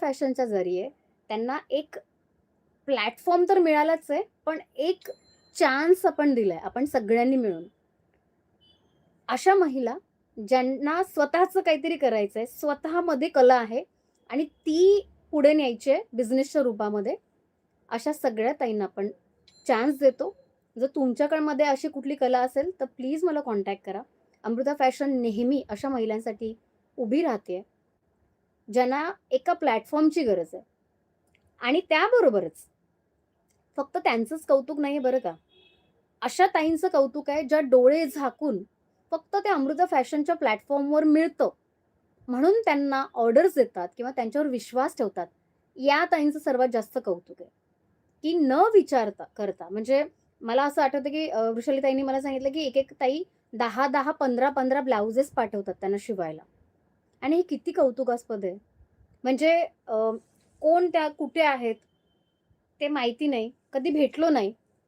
फॅशनच्या जरिये त्यांना एक प्लॅटफॉर्म तर मिळालाच आहे, पण एक चान्स आपण दिलाय, आपण सगळ्यांनी मिळून. अशा महिला ज्यांना स्वतःचं काहीतरी करायचंय, स्वतःमध्ये कला आहे आणि ती पुढे न्यायची आहे बिझनेसच्या रूपामध्ये. अशा सगळ्या ताईंना आपण चान्स देतो. जर तुमच्याकडे अशी कुठली कला असेल, तर प्लीज मला कॉन्टॅक्ट करा. अमृता फॅशन नेहमी अशा महिलांसाठी उभी राहते, ज्यांना एका प्लॅटफॉर्मची गरज आहे. आणि त्याबरोबरच फक्त त्यांचंच कौतुक नाही बरं का. अशा ताईंचं कौतुक आहे, ज्या डोळे झाकून फक्त ते अमृता फॅशनच्या प्लॅटफॉर्मवर मिळतं, म्हणून त्यांना ऑर्डर्स देतात किंवा त्यांच्यावर विश्वास ठेवतात. या ताईंचं सर्वात जास्त कौतुक आहे, की न विचारता करता म्हणजे मला असं आठवतं, की वृषाली ताईंनी मला सांगितलं, की एक-एक ताई 10-10, 15-15 ब्लाउजेस पाठवतात त्यांना शिवायला आणि हे किती कौतुकास्पद आहे. म्हणजे कोण त्या कुठे आहेत ते माहिती नाही, कधी भेटलो नाही.